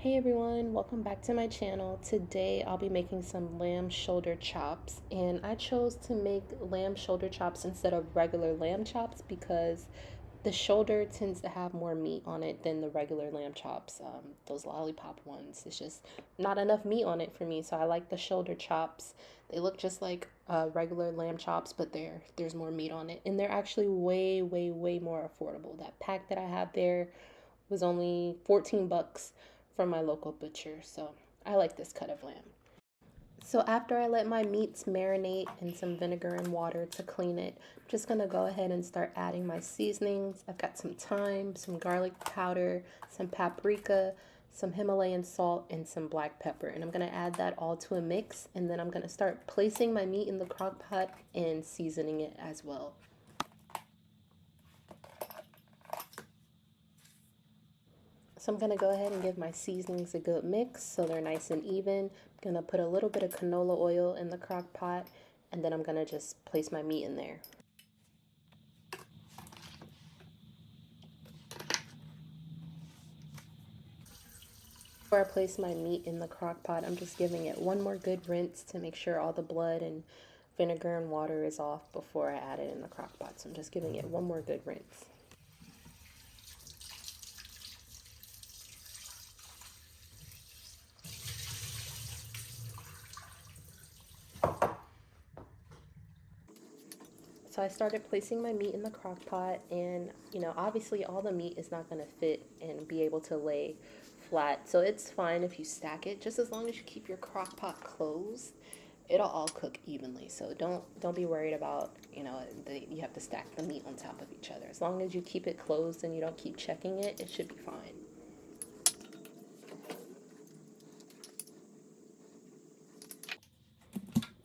Hey everyone, welcome back to my channel. Today I'll be making some lamb shoulder chops, and I chose to make lamb shoulder chops instead of regular lamb chops because the shoulder tends to have more meat on it than the regular lamb chops. Those lollipop ones, it's just not enough meat on it for me, so I like the shoulder chops. They look just like regular lamb chops, but there's more meat on it, and they're actually way more affordable. That pack that I have there was only 14 bucks from my local butcher, so I like this cut of lamb. So after I let my meats marinate in some vinegar and water to clean it, I'm just gonna go ahead and start adding my seasonings. I've got some thyme, some garlic powder, some paprika, some Himalayan salt, and some black pepper. And I'm gonna add that all to a mix, and then I'm gonna start placing my meat in the crock pot and seasoning it as well. So I'm going to go ahead and give my seasonings a good mix so they're nice and even. I'm going to put a little bit of canola oil in the crock pot, and then I'm going to just place my meat in there. Before I place my meat in the crock pot, I'm just giving it one more good rinse to make sure all the blood and vinegar and water is off before I add it in the crock pot. So I'm just giving it one more good rinse. So I started placing my meat in the crock pot, and obviously all the meat is not going to fit and be able to lay flat. So it's fine if you stack it, just as long as you keep your crock pot closed, it'll all cook evenly. So don't be worried about, you have to stack the meat on top of each other. As long as you keep it closed and you don't keep checking it, it should be fine.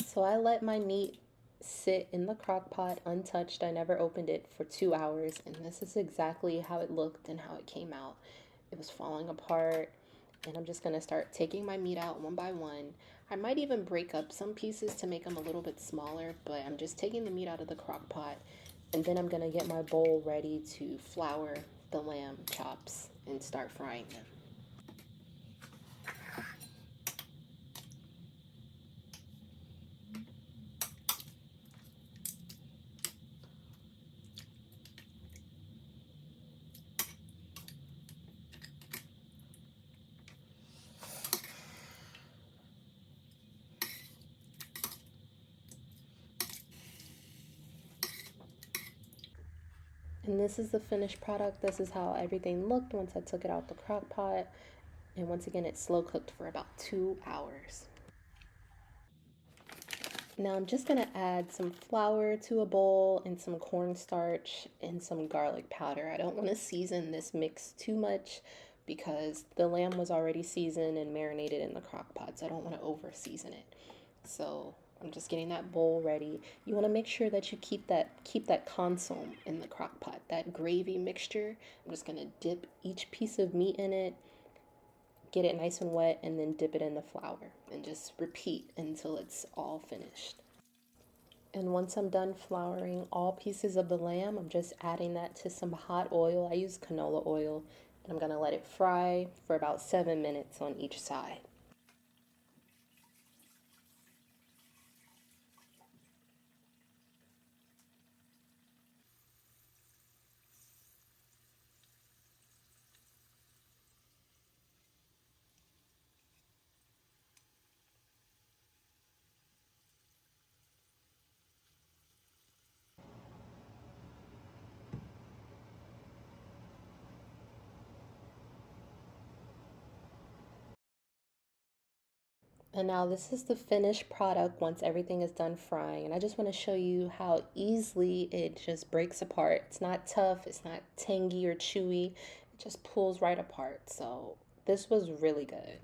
So I let my meat sit in the crock pot untouched. I never opened it for 2 hours, and this is exactly how it looked and how it came out. It was falling apart, and I'm just gonna start taking my meat out one by one. I might even break up some pieces to make them a little bit smaller, but I'm just taking the meat out of the crock pot, and then I'm gonna get my bowl ready to flour the lamb chops and start frying them. And this is the finished product. This is how everything looked once I took it out the crock pot. And once again, it's slow cooked for about 2 hours. Now I'm just gonna add some flour to a bowl and some cornstarch and some garlic powder. I don't want to season this mix too much because the lamb was already seasoned and marinated in the crock pot, so I don't want to over season it. So I'm just getting that bowl ready. You want to make sure that you keep that consomme in the crock pot, that gravy mixture. I'm just gonna dip each piece of meat in it, get it nice and wet, and then dip it in the flour and just repeat until it's all finished. And once I'm done flouring all pieces of the lamb, I'm just adding that to some hot oil. I use canola oil, and I'm gonna let it fry for about 7 minutes on each side. And now this is the finished product once everything is done frying. And I just want to show you how easily it just breaks apart. It's not tough, it's not tangy or chewy. It just pulls right apart. So this was really good.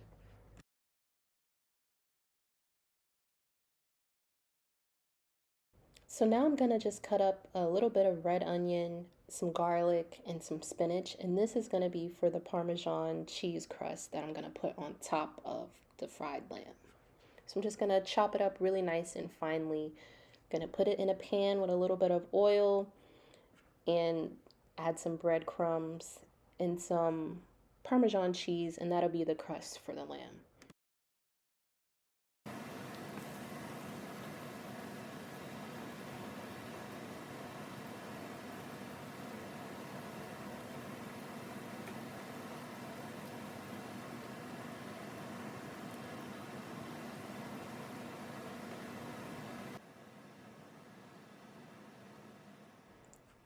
So now I'm gonna just cut up a little bit of red onion, some garlic, and some spinach. And this is gonna be for the Parmesan cheese crust that I'm gonna put on top of the fried lamb. So I'm just gonna chop it up really nice and finely. Gonna put it in a pan with a little bit of oil and add some breadcrumbs and some Parmesan cheese, and that'll be the crust for the lamb.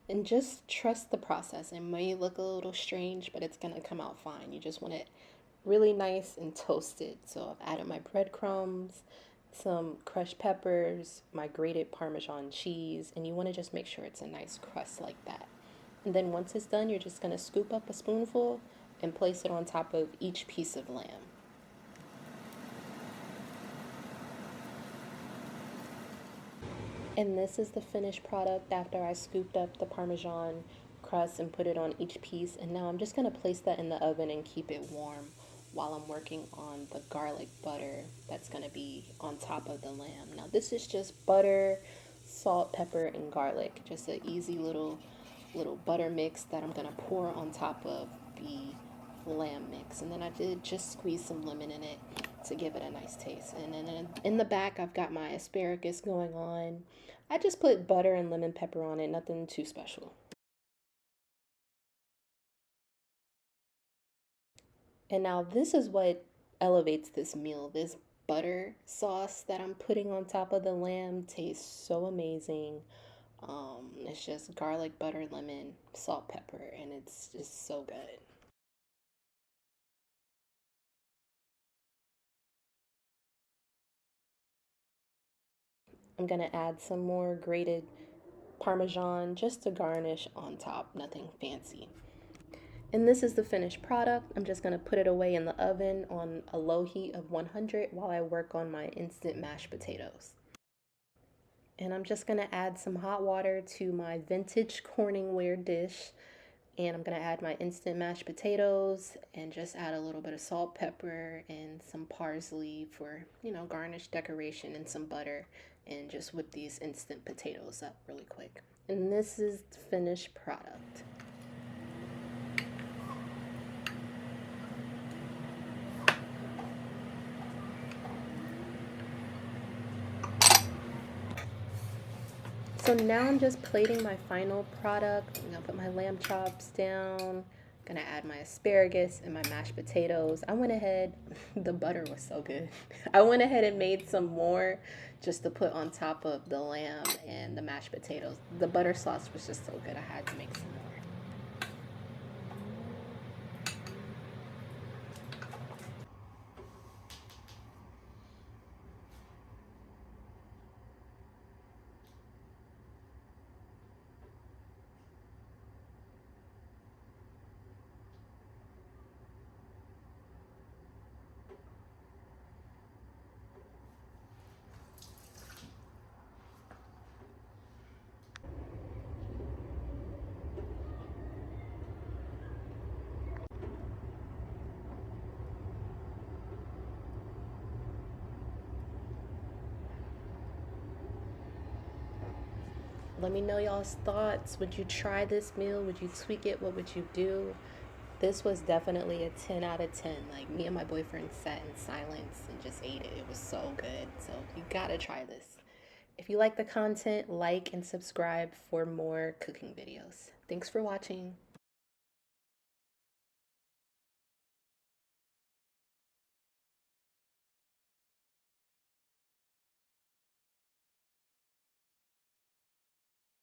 And just trust the process. It may look a little strange, but it's gonna come out fine. You just want it really nice and toasted. So I've added my breadcrumbs, some crushed peppers, my grated Parmesan cheese, and you wanna just make sure it's a nice crust like that. And then once it's done, you're just gonna scoop up a spoonful and place it on top of each piece of lamb. And this is the finished product after I scooped up the Parmesan crust and put it on each piece. And now I'm just gonna place that in the oven and keep it warm while I'm working on the garlic butter that's gonna be on top of the lamb. Now this is just butter, salt, pepper, and garlic. Just an easy little butter mix that I'm gonna pour on top of the lamb mix. And then I did just squeeze some lemon in it to give it a nice taste. And then in the back, I've got my asparagus going on. I just put butter and lemon pepper on it, nothing too special. And now this is what elevates this meal. This butter sauce that I'm putting on top of the lamb tastes so amazing. It's just garlic, butter, lemon, salt, pepper, and it's just so good. I'm gonna add some more grated Parmesan just to garnish on top, nothing fancy. And this is the finished product. I'm just gonna put it away in the oven on a low heat of 100 while I work on my instant mashed potatoes. And I'm just gonna add some hot water to my vintage Corningware dish. And I'm gonna add my instant mashed potatoes and just add a little bit of salt, pepper, and some parsley for, garnish decoration and some butter. And just whip these instant potatoes up really quick. And this is the finished product. So now I'm just plating my final product. I'm gonna put my lamb chops down. Gonna add my asparagus and my mashed potatoes. I went ahead, the butter was so good. I went ahead and made some more just to put on top of the lamb and the mashed potatoes. The butter sauce was just so good, I had to make some more. Let me know y'all's thoughts. Would you try this meal? Would you tweak it? What would you do? This was definitely a 10 out of 10. Like, me and my boyfriend sat in silence and just ate it. It was so good. So you gotta try this. If you like the content, like and subscribe for more cooking videos. Thanks for watching.